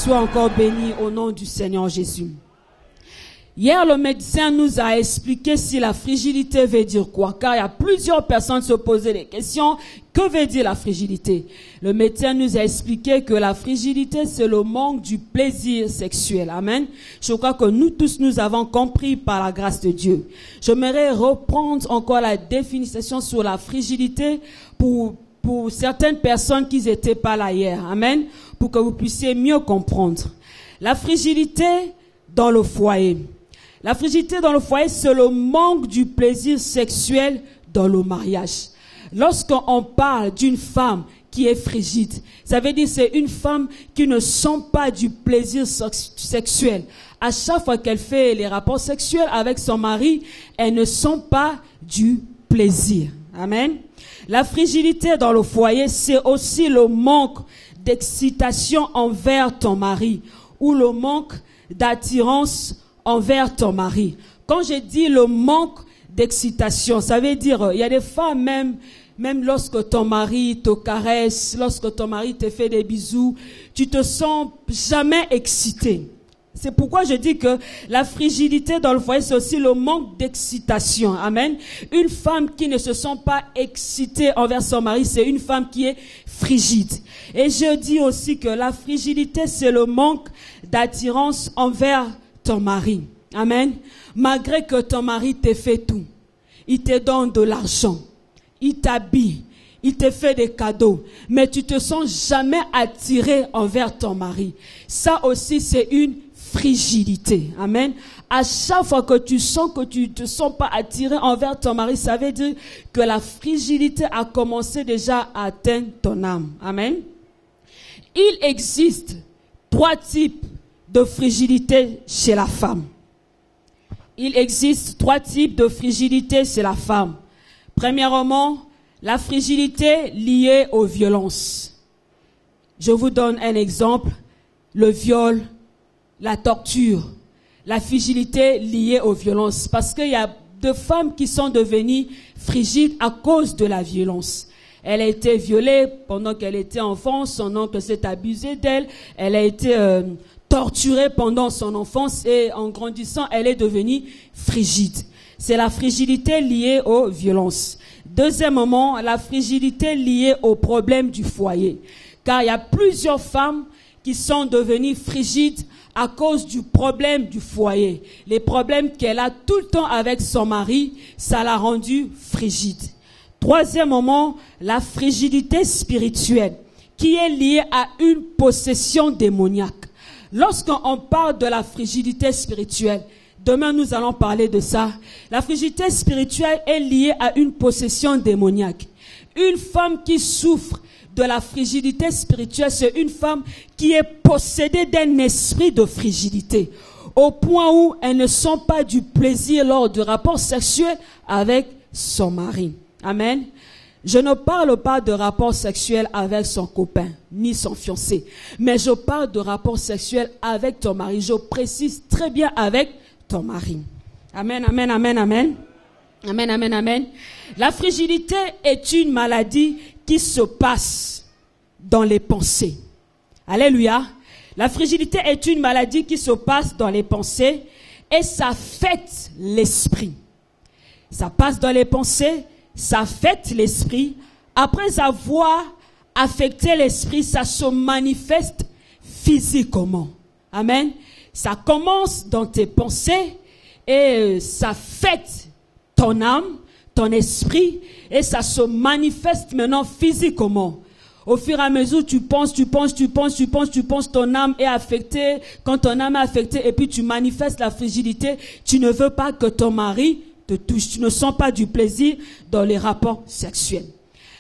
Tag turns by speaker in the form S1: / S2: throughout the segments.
S1: Sois encore béni au nom du Seigneur Jésus. Hier, le médecin nous a expliqué si la fragilité veut dire quoi, car il y a plusieurs personnes qui se posaient des questions. Que veut dire la fragilité? Le médecin nous a expliqué que la fragilité, c'est le manque du plaisir sexuel. Amen. Je crois que nous tous, nous avons compris par la grâce de Dieu. J'aimerais reprendre encore la définition sur la fragilité pour certaines personnes qui n'étaient pas là hier. Amen. Pour que vous puissiez mieux comprendre. La fragilité dans le foyer. La fragilité dans le foyer, c'est le manque du plaisir sexuel dans le mariage. Lorsqu'on parle d'une femme qui est frigide, ça veut dire que c'est une femme qui ne sent pas du plaisir sexuel. À chaque fois qu'elle fait les rapports sexuels avec son mari, elle ne sent pas du plaisir. Amen. La fragilité dans le foyer, c'est aussi le manque d'excitation envers ton mari ou le manque d'attirance envers ton mari. Quand je dis le manque d'excitation, ça veut dire, il y a des femmes même lorsque ton mari te caresse, lorsque ton mari te fait des bisous, tu te sens jamais excité. C'est pourquoi je dis que la fragilité dans le foyer, c'est aussi le manque d'excitation. Amen. Une femme qui ne se sent pas excitée envers son mari, c'est une femme qui est frigide. Et je dis aussi que la fragilité, c'est le manque d'attirance envers ton mari. Amen. Malgré que ton mari te fait tout. Il te donne de l'argent. Il t'habille. Il te fait des cadeaux. Mais tu te sens jamais attiré envers ton mari. Ça aussi, c'est une fragilité. Amen. À chaque fois que tu sens que tu te sens pas attiré envers ton mari, ça veut dire que la fragilité a commencé déjà à atteindre ton âme. Amen. Il existe 3 types de fragilité chez la femme. Il existe 3 types de fragilité chez la femme. Premièrement, la fragilité liée aux violences. Je vous donne un exemple. Le viol, la torture, la fragilité liée aux violences. Parce qu'il y a des femmes qui sont devenues fragiles à cause de la violence. Elle a été violée pendant qu'elle était enfant, son oncle s'est abusé d'elle. Elle a été torturée pendant son enfance et en grandissant, elle est devenue fragile. C'est la fragilité liée aux violences. Deuxièmement, la fragilité liée aux problèmes du foyer. Car il y a plusieurs femmes qui sont devenues fragiles à cause du problème du foyer. Les problèmes qu'elle a tout le temps avec son mari, ça l'a rendue fragile. Troisièmement, la fragilité spirituelle qui est liée à une possession démoniaque. Lorsqu'on parle de la fragilité spirituelle, demain nous allons parler de ça. La fragilité spirituelle est liée à une possession démoniaque. Une femme qui souffre de la fragilité spirituelle, c'est une femme qui est possédée d'un esprit de fragilité, au point où elle ne sent pas du plaisir lors du rapport sexuel avec son mari. Amen. Je ne parle pas de rapport sexuel avec son copain, ni son fiancé, mais je parle de rapport sexuel avec ton mari. Je précise très bien avec ton mari. Amen, amen, amen, amen. Amen, amen, amen. La fragilité est une maladie qui se passe dans les pensées. Alléluia. La fragilité est une maladie qui se passe dans les pensées et ça affecte l'esprit. Ça passe dans les pensées, ça affecte l'esprit. Après avoir affecté l'esprit, ça se manifeste physiquement. Amen. Ça commence dans tes pensées et ça affecte ton âme, ton esprit et ça se manifeste maintenant physiquement. Au fur et à mesure, tu penses, ton âme est affectée. Quand ton âme est affectée et puis tu manifestes la fragilité, tu ne veux pas que ton mari te touche. Tu ne sens pas du plaisir dans les rapports sexuels.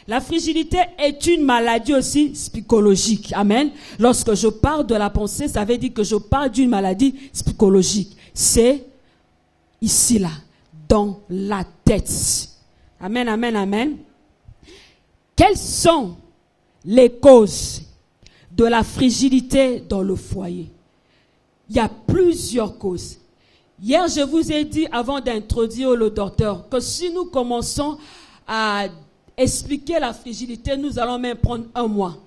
S1: La fragilité est une maladie aussi psychologique. Amen. Lorsque je parle de la pensée, ça veut dire que je parle d'une maladie psychologique. C'est ici, là, dans la tête. Amen, amen, amen. Quelles sont les causes de la fragilité dans le foyer? Il y a plusieurs causes. Hier, je vous ai dit, avant d'introduire le docteur, que si nous commençons à expliquer la fragilité, nous allons même prendre 1 mois.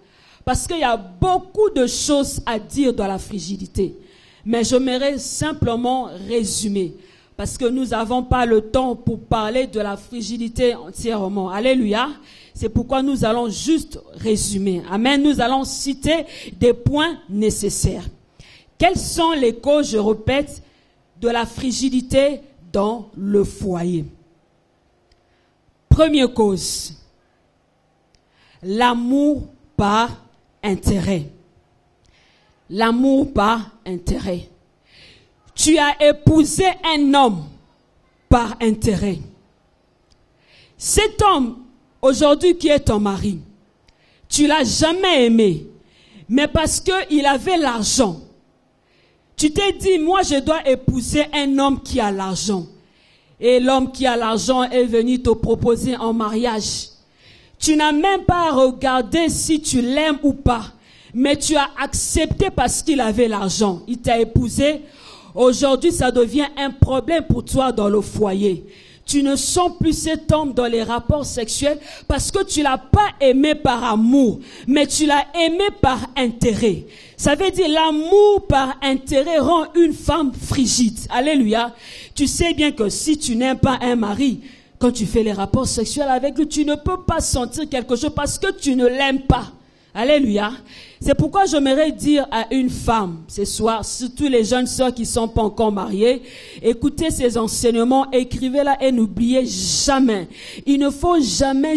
S1: parce qu'il y a beaucoup de choses à dire dans la frigidité. Mais j'aimerais simplement résumer, parce que nous n'avons pas le temps pour parler de la frigidité entièrement. Alléluia. C'est pourquoi nous allons juste résumer. Amen. Nous allons citer des points nécessaires. Quelles sont les causes, je répète, de la frigidité dans le foyer? Première cause, l'amour par intérêt. L'amour par intérêt. Tu as épousé un homme par intérêt. Cet homme, aujourd'hui, qui est ton mari, tu l'as jamais aimé, mais parce qu'il avait l'argent. Tu t'es dit, moi je dois épouser un homme qui a l'argent. Et l'homme qui a l'argent est venu te proposer en mariage. Tu n'as même pas regardé si tu l'aimes ou pas. Mais tu as accepté parce qu'il avait l'argent. Il t'a épousé. Aujourd'hui, ça devient un problème pour toi dans le foyer. Tu ne sens plus cet homme dans les rapports sexuels parce que tu l'as pas aimé par amour, mais tu l'as aimé par intérêt. Ça veut dire l'amour par intérêt rend une femme frigide. Alléluia. Tu sais bien que si tu n'aimes pas un mari, quand tu fais les rapports sexuels avec lui, tu ne peux pas sentir quelque chose parce que tu ne l'aimes pas. Alléluia. C'est pourquoi j'aimerais dire à une femme ce soir, surtout les jeunes sœurs qui ne sont pas encore mariées, écoutez ces enseignements, écrivez-la et n'oubliez jamais. Il ne faut jamais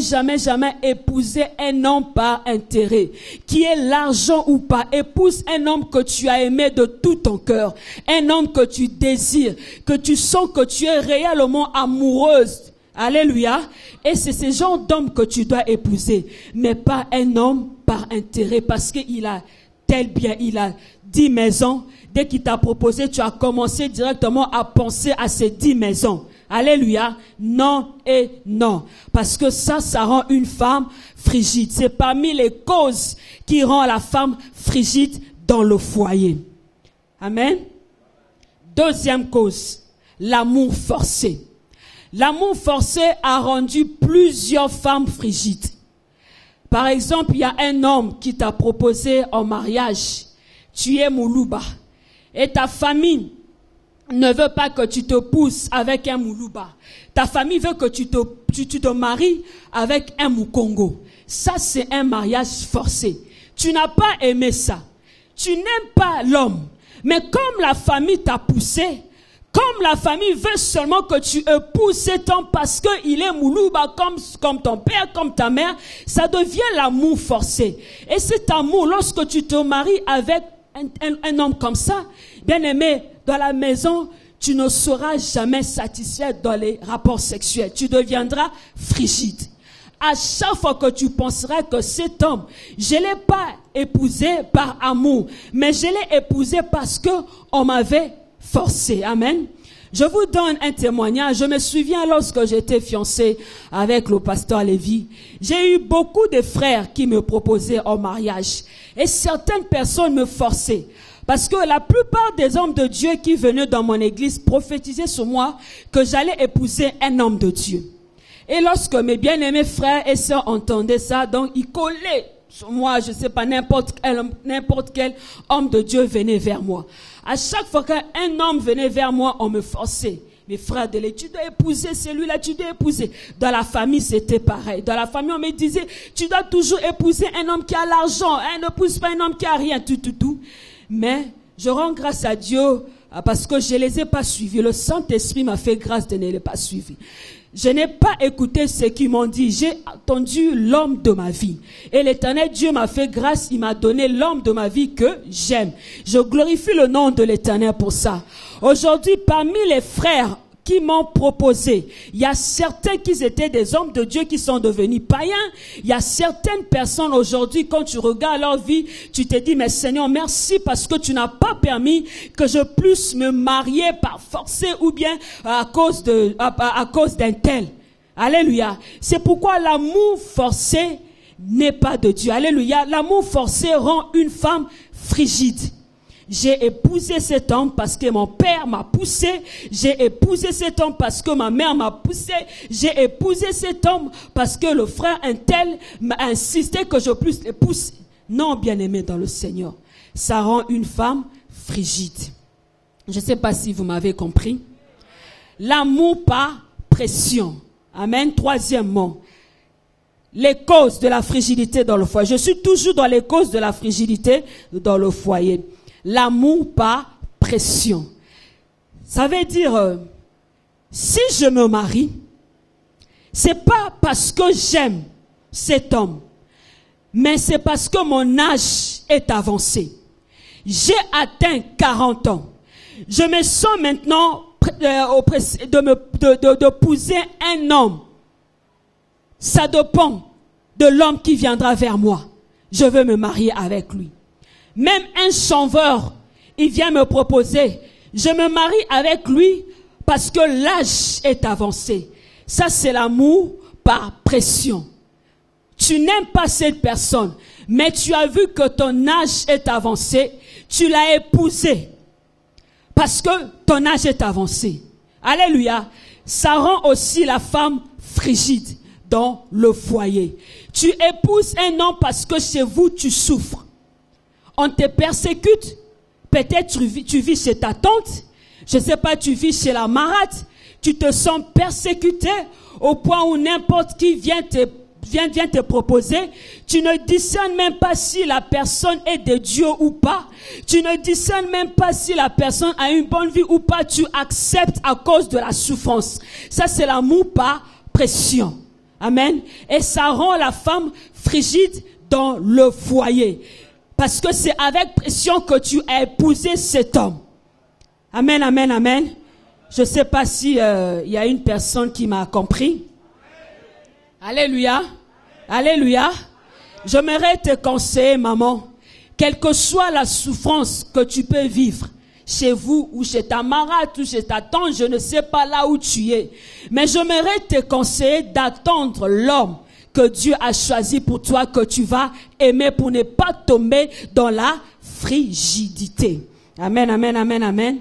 S1: épouser un homme par intérêt. Qui est l'argent ou pas, épouse un homme que tu as aimé de tout ton cœur. Un homme que tu désires, que tu sens que tu es réellement amoureuse. Alléluia. Et c'est ce genre d'homme que tu dois épouser, mais pas un homme par intérêt, parce qu'il a tel bien, il a 10 maisons. Dès qu'il t'a proposé, tu as commencé directement à penser à ces 10 maisons. Alléluia. Non et non. Parce que ça rend une femme frigide. C'est parmi les causes qui rend la femme frigide dans le foyer. Amen. Deuxième cause, l'amour forcé. L'amour forcé a rendu plusieurs femmes frigides. Par exemple, il y a un homme qui t'a proposé en mariage. Tu es Moulouba. Et ta famille ne veut pas que tu te pousses avec un Moulouba. Ta famille veut que tu te maries avec un Moukongo. Ça, c'est un mariage forcé. Tu n'as pas aimé ça. Tu n'aimes pas l'homme. Mais comme la famille t'a poussé, comme la famille veut seulement que tu épouses cet homme parce qu'il est Moulouba comme ton père, comme ta mère, ça devient l'amour forcé. Et cet amour, lorsque tu te maries avec un homme comme ça, bien aimé, dans la maison, tu ne seras jamais satisfait dans les rapports sexuels. Tu deviendras frigide. À chaque fois que tu penseras que cet homme, je ne l'ai pas épousé par amour, mais je l'ai épousé parce qu'on m'avait forcé. Amen. Je vous donne un témoignage. Je me souviens lorsque j'étais fiancée avec le pasteur Lévy, j'ai eu beaucoup de frères qui me proposaient en mariage. Et certaines personnes me forçaient. Parce que la plupart des hommes de Dieu qui venaient dans mon église prophétisaient sur moi que j'allais épouser un homme de Dieu. Et lorsque mes bien-aimés frères et sœurs entendaient ça, donc ils collaient sur moi, je ne sais pas, n'importe quel homme de Dieu venait vers moi. À chaque fois qu'un homme venait vers moi, on me forçait. Mes frères de l'étude, tu dois épouser celui-là, tu dois épouser. Dans la famille, c'était pareil. Dans la famille, on me disait, tu dois toujours épouser un homme qui a l'argent. N'épouse pas un homme qui a rien, tout. Mais je rends grâce à Dieu parce que je ne les ai pas suivis. Le Saint-Esprit m'a fait grâce de ne les pas suivis. Je n'ai pas écouté ce qu'ils m'ont dit. J'ai attendu l'homme de ma vie. Et l'Éternel Dieu m'a fait grâce. Il m'a donné l'homme de ma vie que j'aime. Je glorifie le nom de l'Éternel pour ça. Aujourd'hui, parmi les frères qui m'ont proposé, il y a certains qui étaient des hommes de Dieu qui sont devenus païens. Il y a certaines personnes aujourd'hui, quand tu regardes leur vie, tu te dis, mais Seigneur, merci parce que tu n'as pas permis que je puisse me marier par force ou bien à cause d'un tel. Alléluia. C'est pourquoi l'amour forcé n'est pas de Dieu. Alléluia. L'amour forcé rend une femme frigide. J'ai épousé cet homme parce que mon père m'a poussé. J'ai épousé cet homme parce que ma mère m'a poussé. J'ai épousé cet homme parce que le frère un tel m'a insisté que je puisse l'épouser. Non, bien-aimé dans le Seigneur. Ça rend une femme frigide. Je ne sais pas si vous m'avez compris. L'amour par pression. Amen. Troisièmement, les causes de la frigidité dans le foyer. Je suis toujours dans les causes de la frigidité dans le foyer. L'amour par pression. Ça veut dire, si je me marie, c'est pas parce que j'aime cet homme, mais c'est parce que mon âge est avancé. J'ai atteint 40 ans. Je me sens maintenant d'épouser un homme. Ça dépend de l'homme qui viendra vers moi. Je veux me marier avec lui. Même un chanveur, il vient me proposer. Je me marie avec lui parce que l'âge est avancé. Ça, c'est l'amour par pression. Tu n'aimes pas cette personne, mais tu as vu que ton âge est avancé. Tu l'as épousé parce que ton âge est avancé. Alléluia. Ça rend aussi la femme frigide dans le foyer. Tu épouses un homme parce que chez vous, tu souffres. On te persécute. Peut-être tu vis chez ta tante. Je ne sais pas, tu vis chez la marade. Tu te sens persécuté au point où n'importe qui vient te proposer. Tu ne discernes même pas si la personne est de Dieu ou pas. Tu ne discernes même pas si la personne a une bonne vie ou pas. Tu acceptes à cause de la souffrance. Ça, c'est l'amour par pression. Amen. Et ça rend la femme frigide dans le foyer. Parce que c'est avec pression que tu as épousé cet homme. Amen, amen, amen. Je ne sais pas si y a une personne qui m'a compris. Alléluia. Alléluia. J'aimerais te conseiller, maman, quelle que soit la souffrance que tu peux vivre, chez vous ou chez ta marade ou chez ta tante, je ne sais pas là où tu es. Mais j'aimerais te conseiller d'attendre l'homme que Dieu a choisi pour toi, que tu vas aimer pour ne pas tomber dans la frigidité. Amen, amen, amen, amen.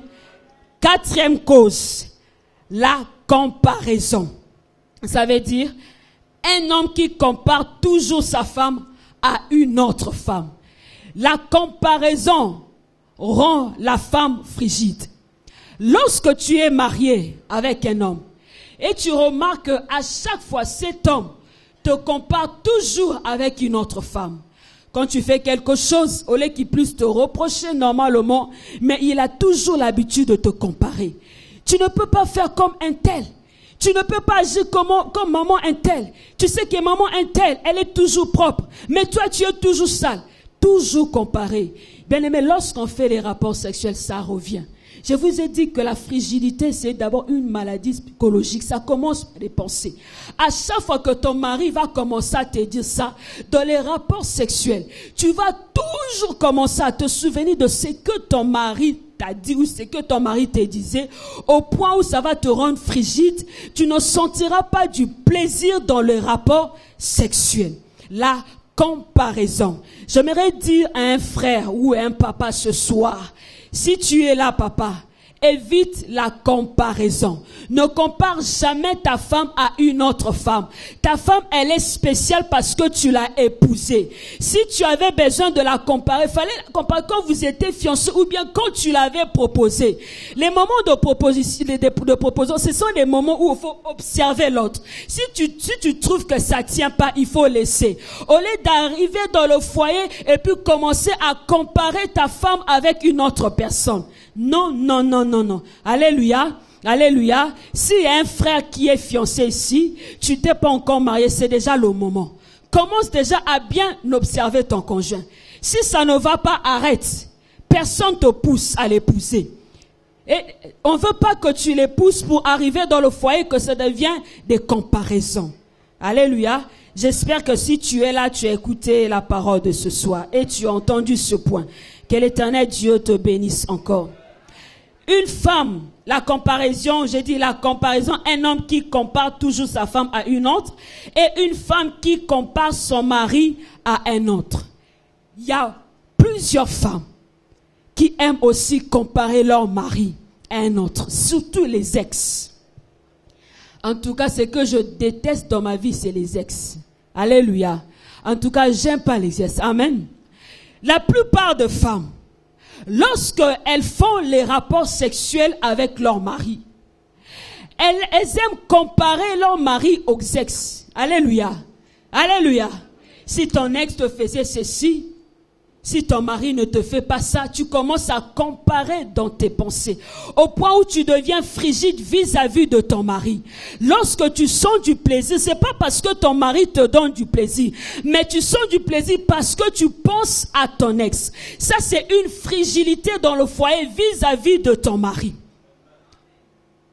S1: Quatrième cause, la comparaison. Ça veut dire un homme qui compare toujours sa femme à une autre femme. La comparaison rend la femme frigide. Lorsque tu es marié avec un homme et tu remarques qu'à chaque fois cet homme te compare toujours avec une autre femme. Quand tu fais quelque chose, au lieu qu'il puisse te reprocher normalement, mais il a toujours l'habitude de te comparer. Tu ne peux pas faire comme un tel. Tu ne peux pas agir comme maman un tel. Tu sais que maman un tel, elle est toujours propre. Mais toi, tu es toujours sale. Toujours comparé. Bien aimé, lorsqu'on fait les rapports sexuels, ça revient. Je vous ai dit que la frigidité, c'est d'abord une maladie psychologique. Ça commence par les pensées. À chaque fois que ton mari va commencer à te dire ça, dans les rapports sexuels, tu vas toujours commencer à te souvenir de ce que ton mari t'a dit ou ce que ton mari te disait, au point où ça va te rendre frigide. Tu ne sentiras pas du plaisir dans les rapports sexuels. La comparaison. J'aimerais dire à un frère ou à un papa ce soir, si tu es là, papa, évite la comparaison. Ne compare jamais ta femme à une autre femme. Ta femme, elle est spéciale parce que tu l'as épousée. Si tu avais besoin de la comparer, fallait la comparer quand vous étiez fiancés ou bien quand tu l'avais proposée. Les moments de proposition, ce sont des moments où il faut observer l'autre. Si tu trouves que ça tient pas, il faut laisser. Au lieu d'arriver dans le foyer et puis commencer à comparer ta femme avec une autre personne. Non, non, non, non, non. Alléluia. Alléluia. S'il y a un frère qui est fiancé ici, tu t'es pas encore marié, c'est déjà le moment. Commence déjà à bien observer ton conjoint. Si ça ne va pas, arrête. Personne te pousse à l'épouser. Et on veut pas que tu l'épouses pour arriver dans le foyer que ça devient des comparaisons. Alléluia. J'espère que si tu es là, tu as écouté la parole de ce soir et tu as entendu ce point. Que l'Éternel Dieu te bénisse encore. Une femme, la comparaison, j'ai dit la comparaison, un homme qui compare toujours sa femme à une autre et une femme qui compare son mari à un autre. Il y a plusieurs femmes qui aiment aussi comparer leur mari à un autre, surtout les ex. En tout cas, ce que je déteste dans ma vie, c'est les ex. Alléluia. En tout cas, j'aime pas les ex. Amen. La plupart des femmes, lorsqu'elles font les rapports sexuels avec leur mari, elles aiment comparer leur mari aux ex. Alléluia. Alléluia. Si ton ex te faisait ceci, si ton mari ne te fait pas ça, tu commences à comparer dans tes pensées. Au point où tu deviens frigide vis-à-vis de ton mari. Lorsque tu sens du plaisir, c'est pas parce que ton mari te donne du plaisir, mais tu sens du plaisir parce que tu penses à ton ex. Ça, c'est une fragilité dans le foyer vis-à-vis de ton mari.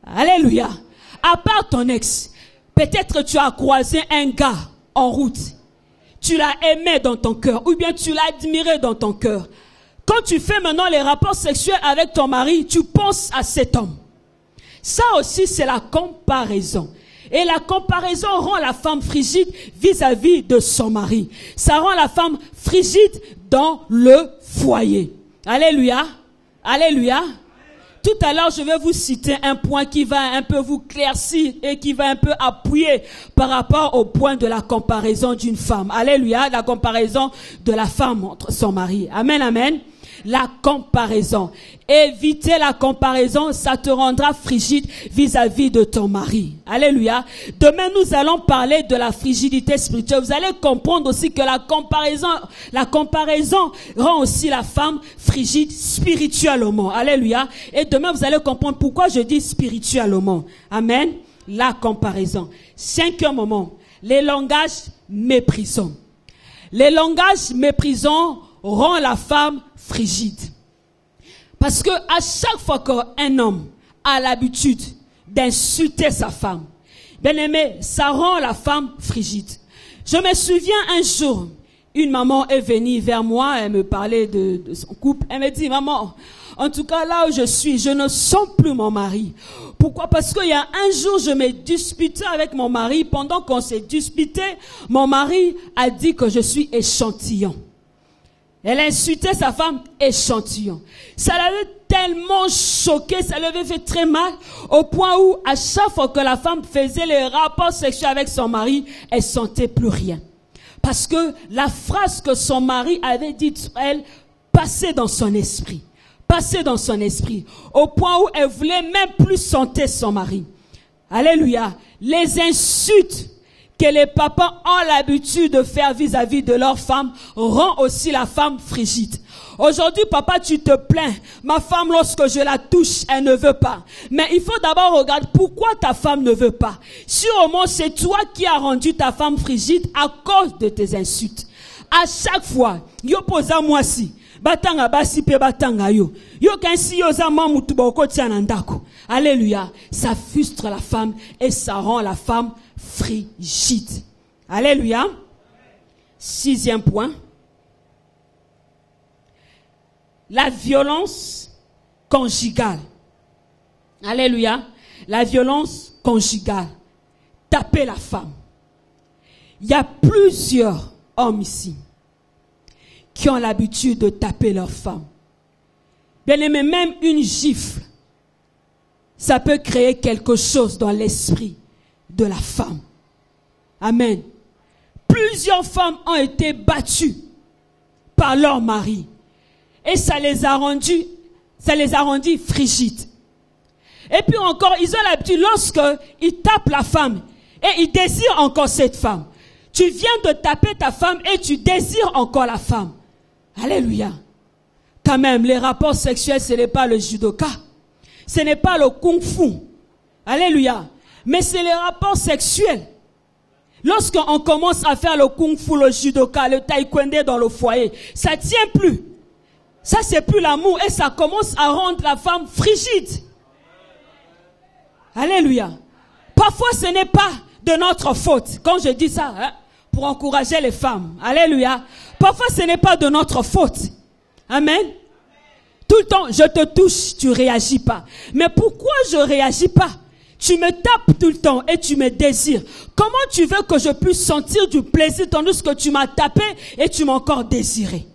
S1: Alléluia. À part ton ex, peut-être tu as croisé un gars en route. Tu l'as aimé dans ton cœur, ou bien tu l'as admiré dans ton cœur. Quand tu fais maintenant les rapports sexuels avec ton mari, tu penses à cet homme. Ça aussi, c'est la comparaison. Et la comparaison rend la femme frigide vis-à-vis de son mari. Ça rend la femme frigide dans le foyer. Alléluia. Alléluia. Tout à l'heure, je vais vous citer un point qui va un peu vous claircir et qui va un peu appuyer par rapport au point de la comparaison d'une femme. Alléluia, la comparaison de la femme entre son mari. Amen, amen. La comparaison. Éviter la comparaison, ça te rendra frigide vis-à-vis de ton mari. Alléluia. Demain, nous allons parler de la frigidité spirituelle. Vous allez comprendre aussi que la comparaison rend aussi la femme frigide spirituellement. Alléluia. Et demain, vous allez comprendre pourquoi je dis spirituellement. Amen. La comparaison. 5e moment. Les langages méprisants. Les langages méprisants rend la femme frigide. Parce que à chaque fois qu'un homme a l'habitude d'insulter sa femme, bien aimé, ça rend la femme frigide. Je me souviens un jour, une maman est venue vers moi, elle me parlait de son couple. Elle me dit, maman, en tout cas là où je suis, je ne sens plus mon mari. Pourquoi? Parce qu'il y a un jour, je me disputais avec mon mari. Pendant qu'on s'est disputé, mon mari a dit que je suis échantillon. Elle insultait sa femme échantillon. Ça l'avait tellement choqué, ça l'avait fait très mal, au point où à chaque fois que la femme faisait les rapports sexuels avec son mari, elle sentait plus rien. Parce que la phrase que son mari avait dite, elle passait dans son esprit. Passait dans son esprit. Au point où elle voulait même plus sentir son mari. Alléluia. Les insultes que les papas ont l'habitude de faire vis-à-vis de leur femme rend aussi la femme frigide. Aujourd'hui, papa, tu te plains. Ma femme, lorsque je la touche, elle ne veut pas. Mais il faut d'abord regarder pourquoi ta femme ne veut pas. Sûrement, c'est toi qui as rendu ta femme frigide à cause de tes insultes. À chaque fois, yo posa moi si. Batanga basi pe batanga yo. Yo kansi yo za mamu tuboko tiana ndako. Alléluia. Ça frustre la femme et ça rend la femme frigide. Alléluia. 6e point. La violence conjugale. Alléluia. La violence conjugale. Taper la femme. Il y a plusieurs hommes ici qui ont l'habitude de taper leur femme. Bien aimé, même une gifle, ça peut créer quelque chose dans l'esprit de la femme. Amen. Plusieurs femmes ont été battues par leur mari. Et ça les a rendues frigides. Et puis encore, ils ont l'habitude, lorsqu'ils tapent la femme, et ils désirent encore cette femme. Tu viens de taper ta femme et tu désires encore la femme. Alléluia. Quand même, les rapports sexuels, ce n'est pas le judoka. Ce n'est pas le kung-fu. Alléluia. Mais c'est les rapports sexuels. Lorsqu'on commence à faire le kung-fu, le judoka, le taekwondo dans le foyer, ça tient plus. Ça, c'est plus l'amour et ça commence à rendre la femme frigide. Alléluia. Parfois, ce n'est pas de notre faute. Quand je dis ça, pour encourager les femmes. Alléluia. Parfois, ce n'est pas de notre faute. Amen. Tout le temps, je te touche, tu réagis pas. Mais pourquoi je réagis pas? Tu me tapes tout le temps et tu me désires. Comment tu veux que je puisse sentir du plaisir tandis que tu m'as tapé et tu m'as encore désiré?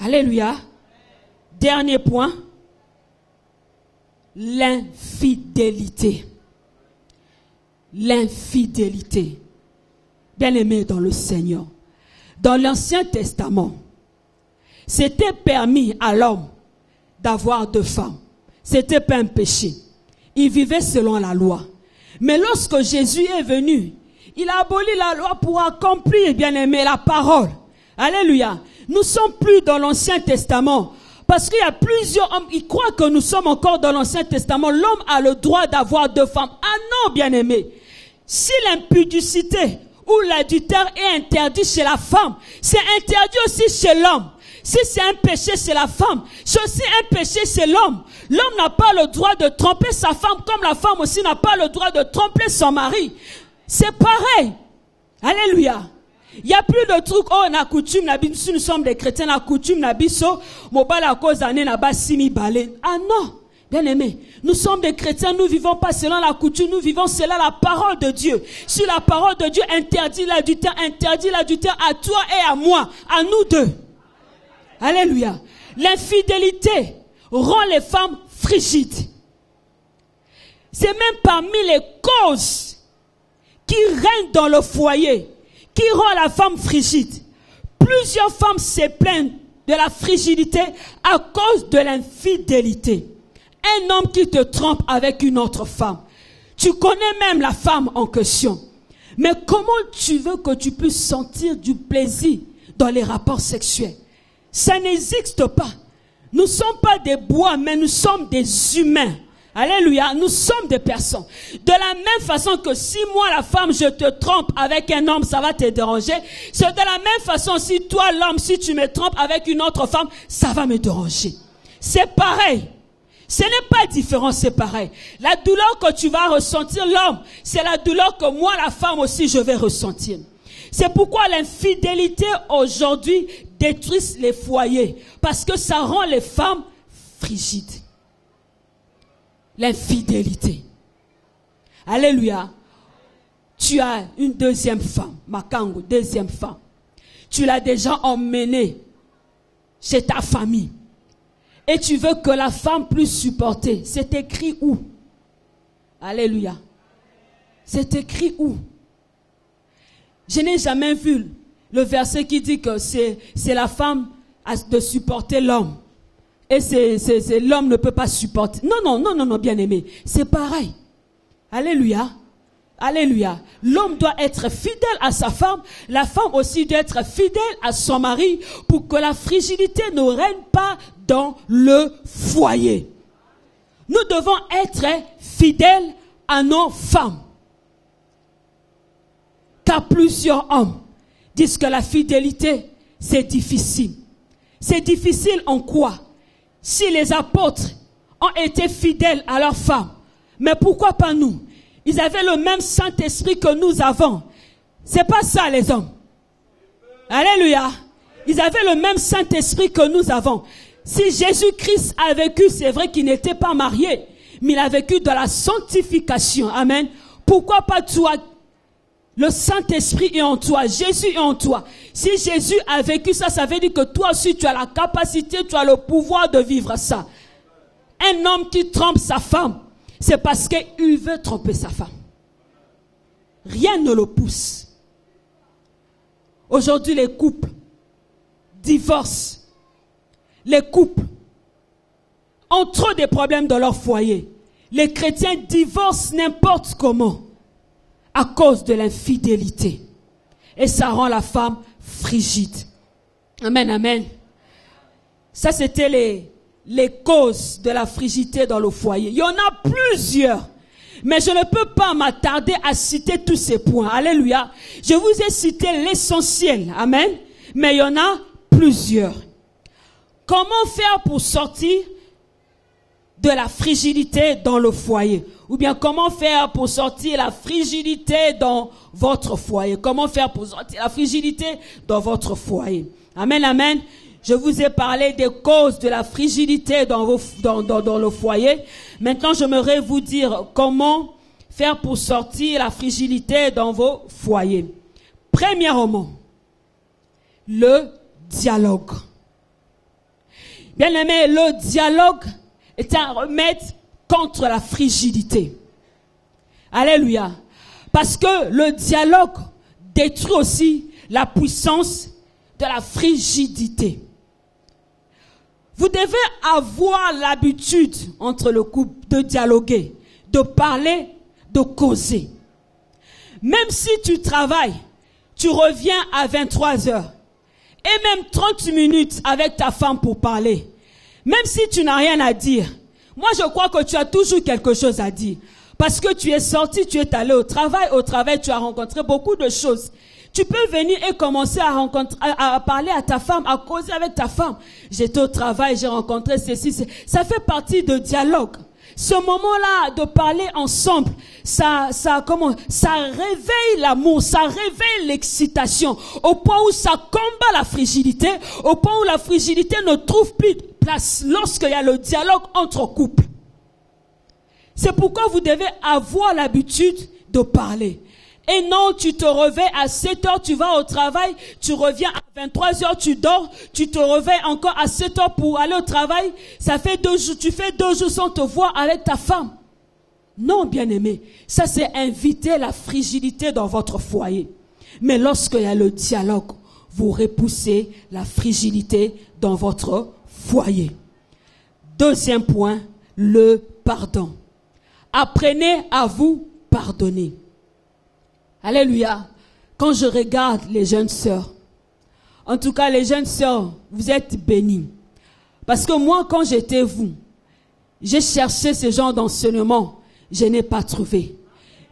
S1: Alléluia. Dernier point. L'infidélité. L'infidélité. Bien-aimé dans le Seigneur. Dans l'Ancien Testament, c'était permis à l'homme d'avoir 2 femmes. C'était pas un péché. Il vivait selon la loi. Mais lorsque Jésus est venu, il a aboli la loi pour accomplir, bien aimé, la parole. Alléluia. Nous sommes plus dans l'Ancien Testament. Parce qu'il y a plusieurs hommes, ils croient que nous sommes encore dans l'Ancien Testament. L'homme a le droit d'avoir 2 femmes. Ah non, bien aimé. Si l'impudicité ou l'adultère est interdit chez la femme, c'est interdit aussi chez l'homme. Si c'est un péché chez la femme, c'est aussi un péché chez l'homme. L'homme n'a pas le droit de tromper sa femme, comme la femme aussi n'a pas le droit de tromper son mari. C'est pareil. Alléluia. Il n'y a plus de truc, oh, on a coutume, si nous sommes des chrétiens, on a coutume, mobile à cause d'année, n'a pas simi balé. Ah non, bien aimé, nous sommes des chrétiens, nous vivons pas selon la coutume, nous vivons selon la parole de Dieu. Si la parole de Dieu interdit l'adultère à toi et à moi, à nous deux. Alléluia. L'infidélité rend les femmes frigides. C'est même parmi les causes qui règnent dans le foyer, qui rend la femme frigide. Plusieurs femmes se plaignent de la frigidité à cause de l'infidélité. Un homme qui te trompe avec une autre femme. Tu connais même la femme en question. Mais comment tu veux que tu puisses sentir du plaisir dans les rapports sexuels? Ça n'existe pas. Nous ne sommes pas des bois, mais nous sommes des humains. Alléluia, nous sommes des personnes. De la même façon que si moi, la femme, je te trompe avec un homme, ça va te déranger. C'est de la même façon si toi, l'homme, si tu me trompes avec une autre femme, ça va me déranger. C'est pareil. Ce n'est pas différent, c'est pareil. La douleur que tu vas ressentir, l'homme, c'est la douleur que moi, la femme aussi, je vais ressentir. C'est pourquoi l'infidélité aujourd'hui détruit les foyers. Parce que ça rend les femmes frigides. L'infidélité. Alléluia. Tu as une deuxième femme, Makango, deuxième femme. Tu l'as déjà emmenée chez ta famille. Et tu veux que la femme puisse supporter. C'est écrit où? Alléluia. C'est écrit où? Je n'ai jamais vu le verset qui dit que c'est la femme de supporter l'homme. Et l'homme ne peut pas supporter. Non, bien aimé. C'est pareil. Alléluia. Alléluia. L'homme doit être fidèle à sa femme. La femme aussi doit être fidèle à son mari pour que la frigidité ne règne pas dans le foyer. Nous devons être fidèles à nos femmes. Car plusieurs hommes disent que la fidélité, c'est difficile. C'est difficile en quoi? Si les apôtres ont été fidèles à leurs femmes, mais pourquoi pas nous? Ils avaient le même Saint-Esprit que nous avons. C'est pas ça les hommes. Alléluia. Ils avaient le même Saint-Esprit que nous avons. Si Jésus-Christ a vécu, c'est vrai qu'il n'était pas marié, mais il a vécu de la sanctification. Amen. Pourquoi pas toi? Le Saint-Esprit est en toi, Jésus est en toi. Si Jésus a vécu ça, ça veut dire que toi aussi tu as la capacité, tu as le pouvoir de vivre ça. Un homme qui trompe sa femme, c'est parce qu'il veut tromper sa femme. Rien ne le pousse. Aujourd'hui, les couples divorcent. Les couples ont trop de problèmes dans leur foyer. Les chrétiens divorcent n'importe comment à cause de l'infidélité. Et ça rend la femme frigide. Amen, amen. Ça, c'était les causes de la frigidité dans le foyer. Il y en a plusieurs. Mais je ne peux pas m'attarder à citer tous ces points. Alléluia. Je vous ai cité l'essentiel. Amen. Mais il y en a plusieurs. Comment faire pour sortir de la frigidité dans le foyer? Ou bien comment faire pour sortir la frigidité dans votre foyer? Comment faire pour sortir la frigidité dans votre foyer? Amen, amen. Je vous ai parlé des causes de la frigidité dans le foyer. Maintenant, j'aimerais vous dire comment faire pour sortir la frigidité dans vos foyers. Premièrement, le dialogue. Bien aimé, le dialogue est un remède contre la frigidité. Alléluia. Parce que le dialogue détruit aussi la puissance de la frigidité. Vous devez avoir l'habitude entre le couple de dialoguer, de parler, de causer. Même si tu travailles, tu reviens à 23 heures. Et même 30 minutes avec ta femme pour parler. Même si tu n'as rien à dire. Moi, je crois que tu as toujours quelque chose à dire. Parce que tu es sorti, tu es allé au travail. Au travail, tu as rencontré beaucoup de choses. Tu peux venir et commencer à parler à ta femme, à causer avec ta femme. J'étais au travail, j'ai rencontré ceci. Ça fait partie de dialogue. Ce moment-là de parler ensemble, ça réveille l'amour, ça réveille l'excitation, au point où ça combat la frigidité, au point où la frigidité ne trouve plus de place lorsqu'il y a le dialogue entre couples. C'est pourquoi vous devez avoir l'habitude de parler. Et non, tu te réveilles à 7 heures, tu vas au travail, tu reviens à 23 heures, tu dors, tu te réveilles encore à 7 heures pour aller au travail. Ça fait 2 jours, tu fais 2 jours sans te voir avec ta femme. Non, bien-aimé, ça c'est inviter la frigidité dans votre foyer. Mais lorsqu'il y a le dialogue, vous repoussez la frigidité dans votre foyer. Deuxième point, le pardon. Apprenez à vous pardonner. Alléluia. Quand je regarde les jeunes sœurs, en tout cas les jeunes sœurs, vous êtes bénies. Parce que moi, quand j'étais vous, j'ai cherché ce genre d'enseignement, je n'ai pas trouvé.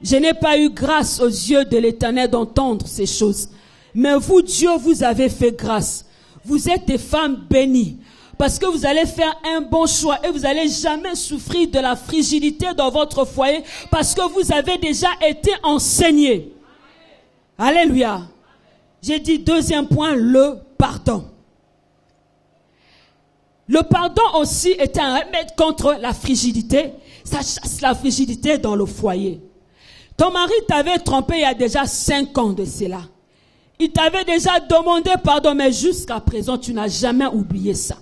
S1: Je n'ai pas eu grâce aux yeux de l'Éternel d'entendre ces choses. Mais vous, Dieu, vous avez fait grâce. Vous êtes des femmes bénies. Parce que vous allez faire un bon choix et vous n'allez jamais souffrir de la frigidité dans votre foyer parce que vous avez déjà été enseigné. Alléluia. J'ai dit deuxième point, le pardon. Le pardon aussi est un remède contre la frigidité. Ça chasse la frigidité dans le foyer. Ton mari t'avait trompé il y a déjà 5 ans de cela. Il t'avait déjà demandé pardon, mais jusqu'à présent, tu n'as jamais oublié ça.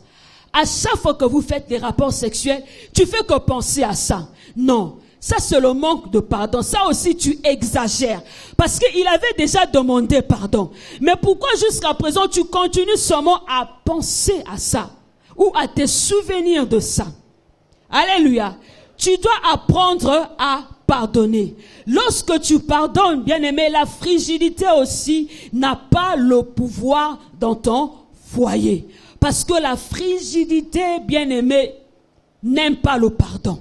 S1: À chaque fois que vous faites des rapports sexuels, tu fais que penser à ça. Non, ça c'est le manque de pardon. Ça aussi tu exagères. Parce qu'il avait déjà demandé pardon. Mais pourquoi jusqu'à présent tu continues seulement à penser à ça? Ou à te souvenir de ça? Alléluia. Tu dois apprendre à pardonner. Lorsque tu pardonnes, bien-aimé, la frigidité aussi n'a pas le pouvoir dans ton foyer. Parce que la frigidité, bien-aimée, n'aime pas le pardon.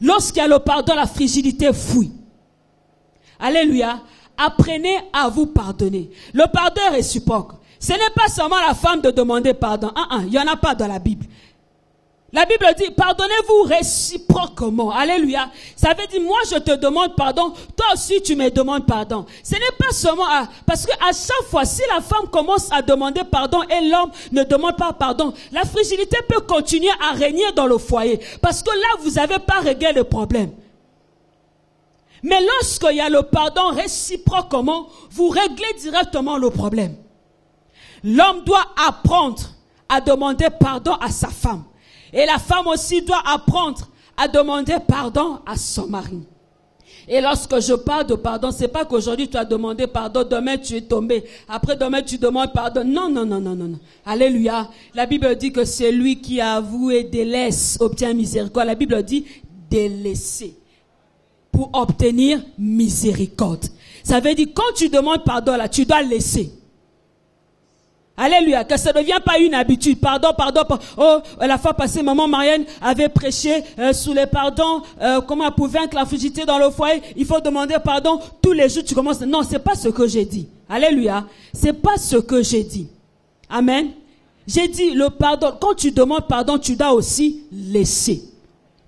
S1: Lorsqu'il y a le pardon, la frigidité fuit. Alléluia. Apprenez à vous pardonner. Le pardon est réciproque. Ce n'est pas seulement la femme de demander pardon. Il n'y en a pas dans la Bible. La Bible dit, pardonnez-vous réciproquement. Alléluia. Ça veut dire, moi je te demande pardon, toi aussi tu me demandes pardon. Ce n'est pas seulement parce que à chaque fois, si la femme commence à demander pardon et l'homme ne demande pas pardon, la frigidité peut continuer à régner dans le foyer. Parce que là, vous n'avez pas réglé le problème. Mais lorsqu'il y a le pardon réciproquement, vous réglez directement le problème. L'homme doit apprendre à demander pardon à sa femme. Et la femme aussi doit apprendre à demander pardon à son mari. Et lorsque je parle de pardon, c'est pas qu'aujourd'hui tu as demandé pardon, demain tu es tombé, après demain tu demandes pardon. Non. Alléluia. La Bible dit que c'est lui qui a avoué délaisse, obtient miséricorde. La Bible dit délaisser pour obtenir miséricorde. Ça veut dire quand tu demandes pardon là, tu dois laisser. Alléluia, que ça ne devienne pas une habitude. Pardon. Oh, la fois passée, maman Marianne avait prêché sous les pardons, comment elle pouvait vaincre la frigidité dans le foyer. Il faut demander pardon tous les jours. Tu commences. Non, c'est pas ce que j'ai dit. Alléluia, c'est pas ce que j'ai dit. Amen. J'ai dit le pardon. Quand tu demandes pardon, tu dois aussi laisser.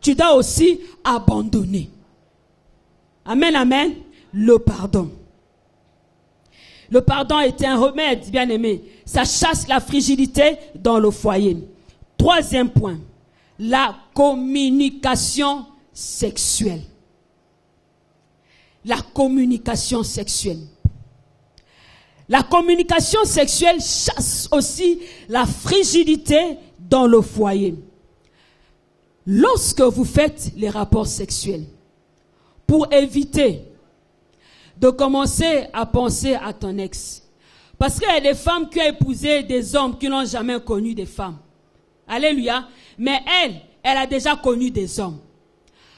S1: Tu dois aussi abandonner. Amen, amen. Le pardon. Le pardon est un remède, bien aimé. Ça chasse la frigidité dans le foyer. Troisième point, la communication sexuelle. La communication sexuelle. La communication sexuelle chasse aussi la frigidité dans le foyer. Lorsque vous faites les rapports sexuels, pour éviter de commencer à penser à ton ex, Parce qu'il y a des femmes qui ont épousé des hommes qui n'ont jamais connu des femmes. Alléluia. Mais elle a déjà connu des hommes.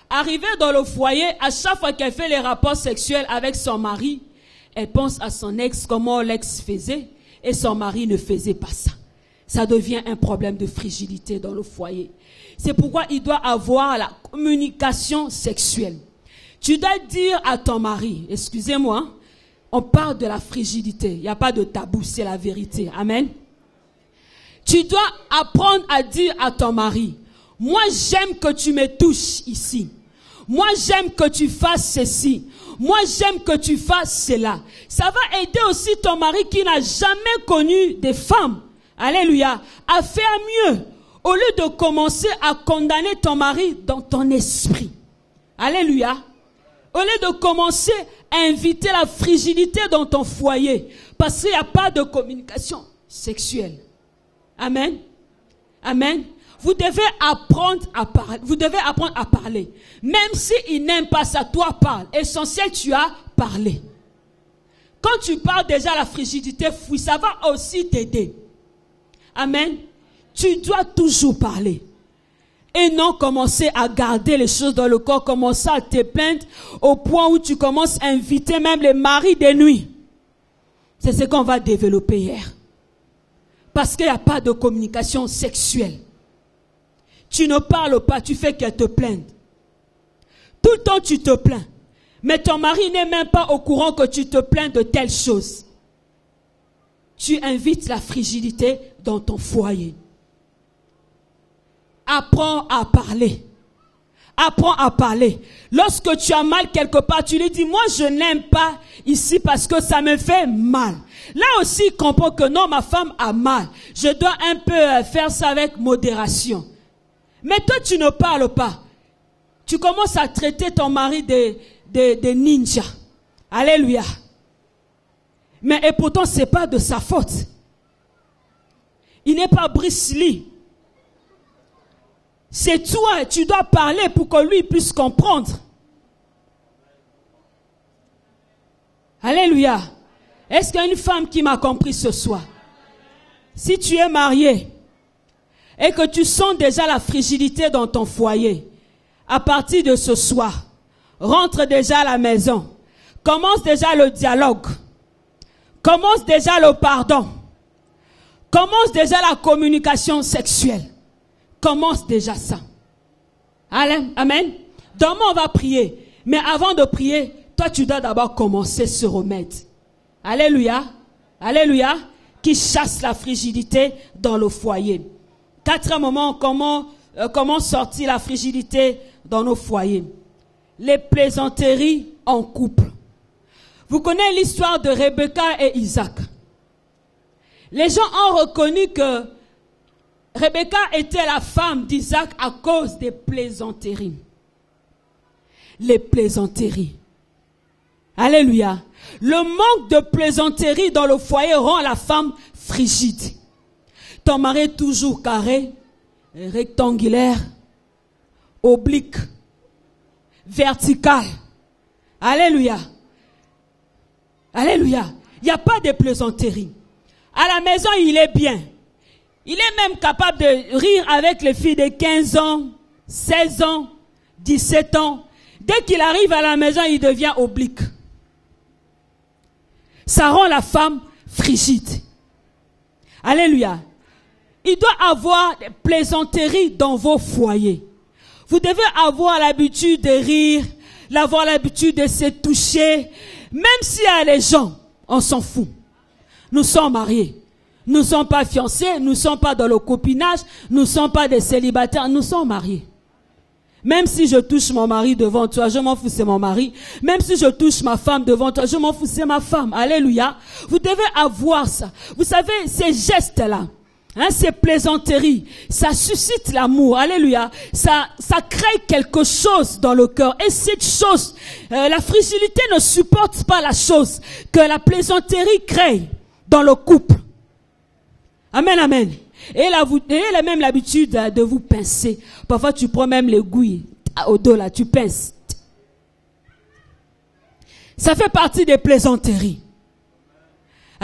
S1: Arrivée dans le foyer, à chaque fois qu'elle fait les rapports sexuels avec son mari, elle pense à son ex, comment l'ex faisait, et son mari ne faisait pas ça. Ça devient un problème de fragilité dans le foyer. C'est pourquoi il doit avoir la communication sexuelle. Tu dois dire à ton mari, excusez-moi, on parle de la fragilité. Il n'y a pas de tabou, c'est la vérité. Amen. Tu dois apprendre à dire à ton mari, moi j'aime que tu me touches ici. Moi j'aime que tu fasses ceci. Moi j'aime que tu fasses cela. Ça va aider aussi ton mari qui n'a jamais connu des femmes. Alléluia. À faire mieux. Au lieu de commencer à condamner ton mari dans ton esprit. Alléluia. Au lieu de commencer à inviter la fragilité dans ton foyer. Parce qu'il n'y a pas de communication sexuelle. Amen. Amen. Vous devez apprendre à parler. Vous devez apprendre à parler. Même s'il n'aime pas ça, toi parle. Essentiel, tu as parlé. Quand tu parles déjà la fragilité, ça va aussi t'aider. Amen. Tu dois toujours parler. Et non commencer à garder les choses dans le corps, commencer à te plaindre au point où tu commences à inviter même les maris de nuit. C'est ce qu'on va développer hier. Parce qu'il n'y a pas de communication sexuelle. Tu ne parles pas, tu fais qu'elle te plainte. Tout le temps tu te plains. Mais ton mari n'est même pas au courant que tu te plains de telles choses. Tu invites la fragilité dans ton foyer. Apprends à parler. Apprends à parler. Lorsque tu as mal quelque part, tu lui dis, moi je n'aime pas ici parce que ça me fait mal. Là aussi, comprends que non, ma femme a mal. Je dois un peu faire ça avec modération. Mais toi, tu ne parles pas. Tu commences à traiter ton mari de ninja. Alléluia. Mais et pourtant, ce n'est pas de sa faute. Il n'est pas Bruce Lee. C'est toi, tu dois parler pour que lui puisse comprendre. Alléluia. Est-ce qu'il y a une femme qui m'a compris ce soir? Si tu es marié et que tu sens déjà la fragilité dans ton foyer, à partir de ce soir, rentre déjà à la maison. Commence déjà le dialogue. Commence déjà le pardon. Commence déjà la communication sexuelle. Commence déjà ça. Amen. Demain, on va prier. Mais avant de prier, toi, tu dois d'abord commencer ce remède. Alléluia. Alléluia. Qui chasse la fragilité dans le foyer. Quatrième moment, comment sortir la fragilité dans nos foyers. Les plaisanteries en couple. Vous connaissez l'histoire de Rebecca et Isaac. Les gens ont reconnu que Rebecca était la femme d'Isaac à cause des plaisanteries. Les plaisanteries. Alléluia. Le manque de plaisanteries dans le foyer rend la femme frigide. Ton mari est toujours carré, rectangulaire, oblique, vertical. Alléluia. Alléluia. Il n'y a pas de plaisanteries. À la maison, il est bien. Il est même capable de rire avec les filles de 15 ans, 16 ans, 17 ans. Dès qu'il arrive à la maison, il devient oblique. Ça rend la femme frigide. Alléluia. Il doit avoir des plaisanteries dans vos foyers. Vous devez avoir l'habitude de rire, avoir l'habitude de se toucher. Même s'il y a les gens, on s'en fout. Nous sommes mariés. Nous ne sommes pas fiancés, nous ne sommes pas dans le copinage, nous ne sommes pas des célibataires, nous sommes mariés. Même si je touche mon mari devant toi, je m'en fous, c'est mon mari. Même si je touche ma femme devant toi, je m'en fous, c'est ma femme. Alléluia. Vous devez avoir ça. Vous savez, ces gestes-là, ces plaisanteries, ça suscite l'amour. Alléluia. Ça crée quelque chose dans le cœur. Et cette chose, la fragilité ne supporte pas la chose que la plaisanterie crée dans le couple. Amen, amen. Et elle a même l'habitude de vous pincer. Parfois, tu prends même l'aiguille au dos, là, tu pinces. Ça fait partie des plaisanteries.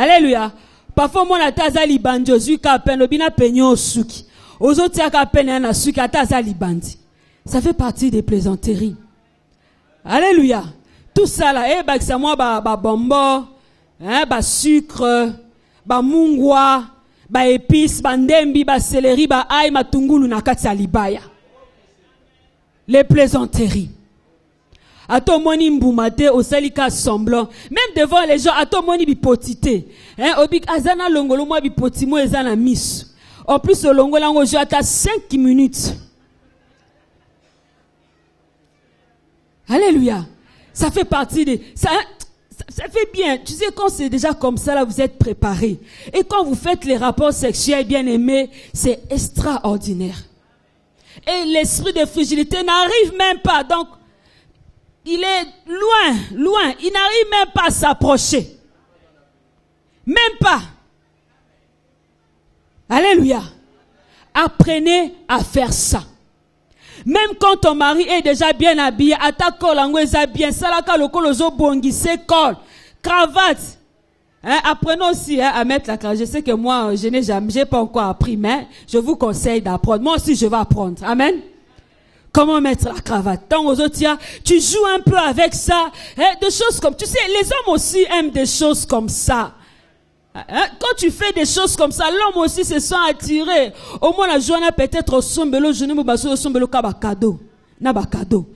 S1: Alléluia. Parfois, mon ataza libandi, ozu ka peine, obina peignon suki. Ozotia ka peine na suki, ataza libandi. Ça fait partie des plaisanteries. Alléluia. Tout ça là, eh, bah, ça moi, bah, bonbon, hein, bah, sucre, bah, mungwa, bah, épices, bah, ndembi, bah, céleri, bah, aïe, matungulu, nakati alibaya. Les plaisanteries. Ato moni mboumate au salika semblant. Même devant les gens, ato moni bipotité. Hein, obik azana longolo moi bipotimo ezana miss. En plus le longolo lango je ata 5 minutes. Alléluia. Ça fait partie de ça fait bien. Tu sais quand c'est déjà comme ça là vous êtes préparés. Et quand vous faites les rapports sexuels bien aimés, c'est extraordinaire. Et l'esprit de fragilité n'arrive même pas. Donc il est loin. Il n'arrive même pas à s'approcher. Même pas. Alléluia. Apprenez à faire ça. Même quand ton mari est déjà bien habillé, attaque l'angoisse bien, salaka lokolo zo bongise col, cravate. Hein, apprenons aussi à mettre la cravate. Je sais que moi, j'ai pas encore appris, mais je vous conseille d'apprendre. Moi aussi, je vais apprendre. Amen. Comment mettre la cravate? Tant aux autres, tu joues un peu avec ça. Hein, des choses comme, tu sais, les hommes aussi aiment des choses comme ça. Hein, quand tu fais des choses comme ça, l'homme aussi se sent attiré. Au moins la journée peut-être au sombelo, je ne me bats au sombelo kaba cadeau. Na ba cadeau.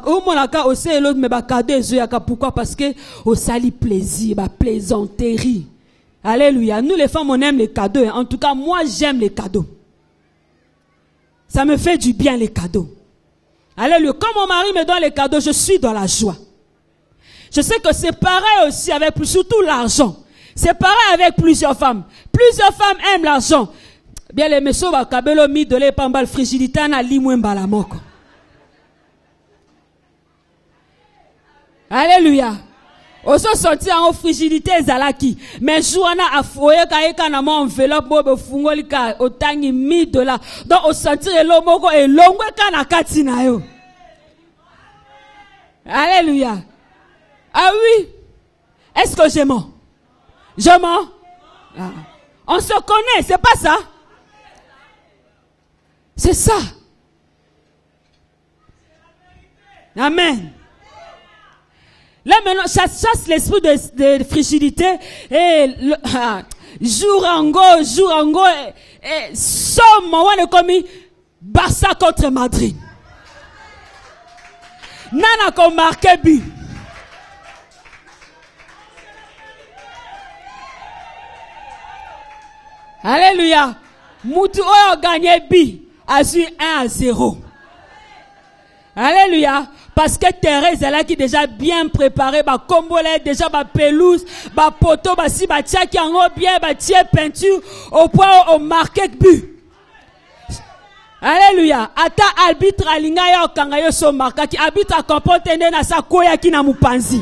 S1: Au moins la cas aussi l'autre me ba cadeau et pourquoi? Parce que au sali plaisir, ba plaisanterie. Alléluia. Nous les femmes on aime les cadeaux. En tout cas, moi j'aime les cadeaux. Ça me fait du bien les cadeaux. Alléluia. Quand mon mari me donne les cadeaux, je suis dans la joie. Je sais que c'est pareil aussi avec surtout l'argent. C'est pareil avec plusieurs femmes. Plusieurs femmes aiment l'argent. Bien les messieurs va kabelo mi de l'épambal frigidité na limwemba la moko. Alléluia. Oso sorti en frigidité zalaki. Mais jouana a foye kaeka na mo enveloppe bo fungoli ka otangi $1000. Donc au sentir elo moko e longwe ka na kati na yo. Alléluia. Ah oui. Est-ce que je mens? Je mens? Ah. On se connaît, c'est pas ça? C'est ça. Amen. Là maintenant, chasse l'esprit de frigidité et jour en go, et somme, on est comme Barça contre Madrid. Nana comme marqué but. Alléluia. Moutou a gagné bi a su 1-0. Alléluia. Parce que Thérèse est là qui est déjà bien préparée, ba combolé déjà ba pelouse, ba poteau, ba si ba tia qui en haut bien, ba tia peinture au point au marqué but. Alléluia. Ata arbitre alinga ya okanga yo so marka ki arbitre comporte nde na sa koya ki na mupanzi.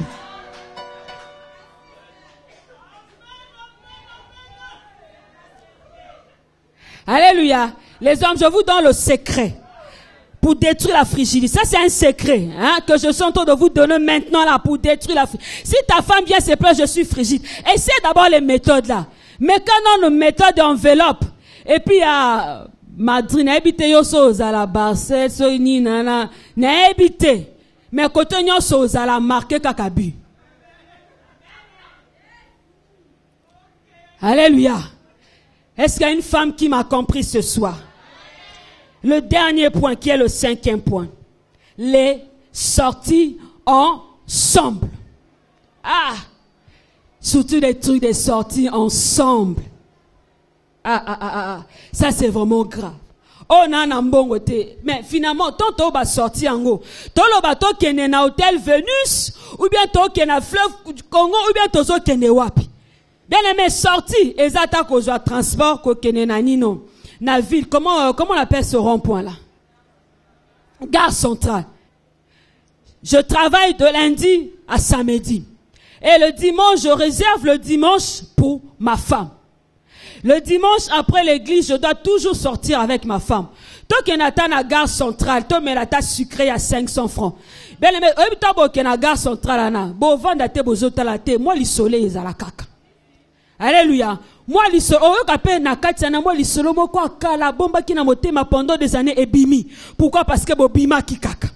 S1: Alléluia. Les hommes, je vous donne le secret pour détruire la frigidité. Ça, c'est un secret hein, que je suis en train de vous donner maintenant là pour détruire la frigidité. Si ta femme vient se plaindre, je suis frigide. Essaie d'abord les méthodes là. Mais quand on a une méthode d'enveloppe, et puis à Madrid, n'habite yo so à la Barcelle, so ni nana, n'habite. Mais côté yo so à la marque kakabu. Alléluia. Est-ce qu'il y a une femme qui m'a compris ce soir? Le dernier point qui est le 5e point. Les sorties ensemble. Ah! Surtout des trucs des sorties ensemble. Ça c'est vraiment grave. Oh nana mbongo te. Mais finalement, tant va sortir en go. Tolo bato kene na hôtel Vénus, ou bien to kene fleuve Congo, ou bien tozo kene wapi. Bien aimé, sorti, et zata kozwa transport ko kene na nino. Na ville, comment on appelle ce rond-point là? Gare centrale. Je travaille de lundi à samedi. Et le dimanche, je réserve le dimanche pour ma femme. Le dimanche, après l'église, je dois toujours sortir avec ma femme. Toi qui n'attends la gare centrale, toi, mais la tasse sucrée à 500 francs. Bien aimé, toi, qui na gare centrale, ana, bon, vendre te bozota la te, moi, le soleil, est à la caca. Alléluia. Moi, pendant des années ebimi. Pourquoi? Parce que bobima kikaka.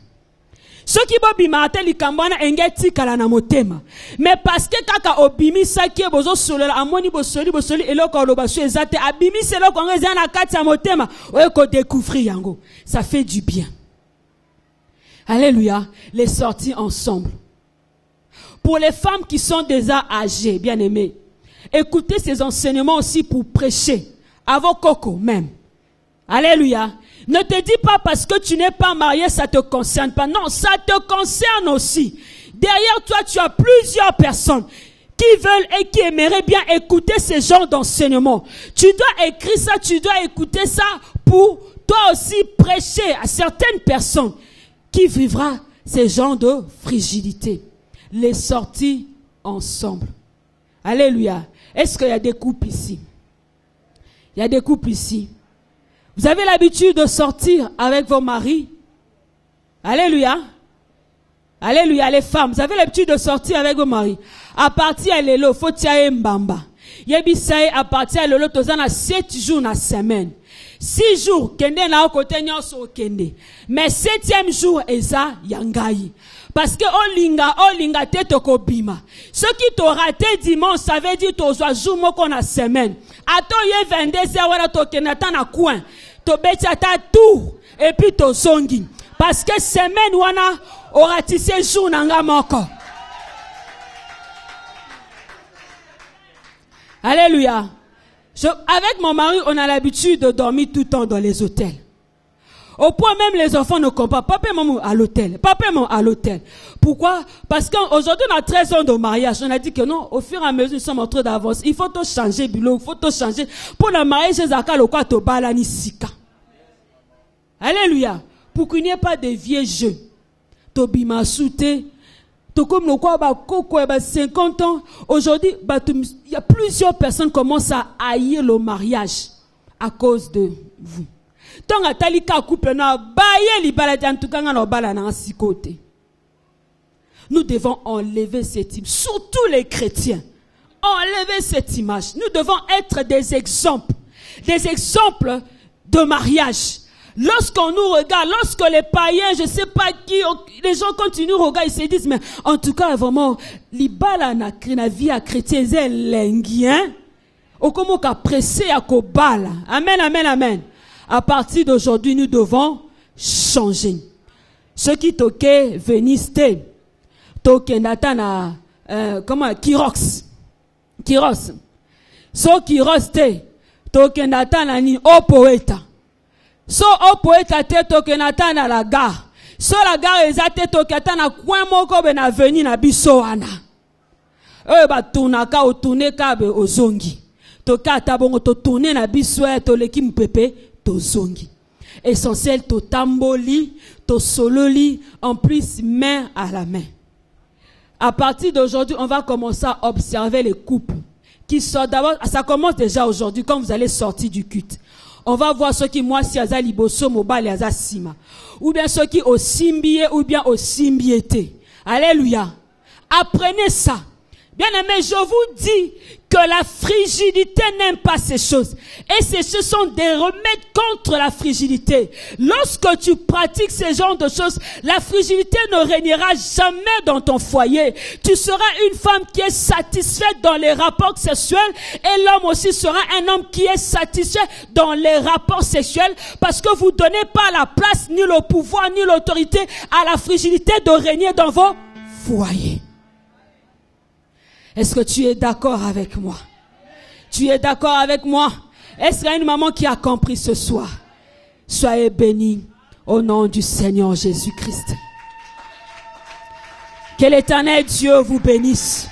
S1: Ce qui bobima ate likambana engeti kala na motema. Mais parce que kaka obimi saki bozo solola amoni bosoli eloko lobasu ezate abimi selo ko ngeza na kati ya motema oye ko découvrir yango. Ça fait du bien. Alléluia. Les sorties ensemble. Pour les femmes qui sont déjà âgées, bien aimées, écoutez ces enseignements aussi pour prêcher. À vos cocos même. Alléluia. Ne te dis pas parce que tu n'es pas marié, ça te concerne pas. Non, ça te concerne aussi. Derrière toi, tu as plusieurs personnes qui veulent et qui aimeraient bien écouter ces genres d'enseignements. Tu dois écrire ça, tu dois écouter ça pour toi aussi prêcher à certaines personnes qui vivront ces genres de frigidité. Les sorties ensemble. Alléluia. Est-ce qu'il y a des couples ici? Il y a des couples ici. Vous avez l'habitude de sortir avec vos maris? Alléluia. Alléluia, les femmes. Vous avez l'habitude de sortir avec vos maris. À partir de l'élo, faut tirer mbamba. Yebisaye, à partir de l'élo, tozana 7 jours na semaine. 6 jours, kende na okote nyonso kende. Mais 7e jour, eza yangai. Parce que olinga te toko bima. Ce qui t'aura raté dimanche, ça veut dire tozoa jour moko na semaine. Ato ye 22h wala tokena ta na coin. To betia ta tour et puis to zongi. Parce que semaine wana aura tissé jour nanga moko. Alléluia. Avec mon mari, on a l'habitude de dormir tout le temps dans les hôtels. Au point même les enfants ne comprennent pas. Papa et maman à l'hôtel. Papa et maman à l'hôtel. Pourquoi? Parce qu'aujourd'hui on a 13 ans de mariage. On a dit que non, au fur et à mesure nous sommes en train d'avancer. Il faut tout changer, bilo. Il faut tout changer. Pour le mariage, to balani sika. Alléluia. Pour qu'il n'y ait pas de vieux jeux. To bima soute. To comme le quoi, 50 ans. Aujourd'hui, il y a plusieurs personnes qui commencent à haïr le mariage à cause de vous. Nous devons enlever cette image, surtout les chrétiens. Enlever cette image. Nous devons être des exemples de mariage. Lorsqu'on nous regarde, lorsque les païens, je ne sais pas qui, les gens continuent à regarder, ils se disent, mais en tout cas, vraiment, l'ibala na vie à chrétien, c'est l'engien. Au comment qu'a pressé à kobala. Amen, amen, amen. À partir d'aujourd'hui, nous devons changer. Ceux qui toquaient Veniste, toquaient Natana, Kirox. So Kirox te, toquaient Natana ni Opoeta. So Opoeta te toquaient Natana la gare. So la gare ezate toquaient Natana coin moko bena veni na bisoana. Ba tunaka o tuneka be ozongi. Toka tabongo to tourner na bisoa to leki mpepe. Zongi. Essentiel, to tamboli, to sololi, en plus main à la main. À partir d'aujourd'hui, on va commencer à observer les couples qui sortent d'abord. Ça commence déjà aujourd'hui, quand vous allez sortir du culte. On va voir ceux qui, moi, si aza liboso, mobile, aza sima. Ou bien ceux qui au simbié, ou bien au simbiété. Alléluia. Apprenez ça. Bien aimé, je vous dis que la frigidité n'aime pas ces choses. Et ces choses sont des remèdes contre la frigidité. Lorsque tu pratiques ces genres de choses, la frigidité ne régnera jamais dans ton foyer. Tu seras une femme qui est satisfaite dans les rapports sexuels et l'homme aussi sera un homme qui est satisfait dans les rapports sexuels parce que vous ne donnez pas la place, ni le pouvoir, ni l'autorité à la frigidité de régner dans vos foyers. Est-ce que tu es d'accord avec moi? Tu es d'accord avec moi? Est-ce qu'il y a une maman qui a compris ce soir? Soyez bénis au nom du Seigneur Jésus-Christ. Que l'Éternel Dieu vous bénisse.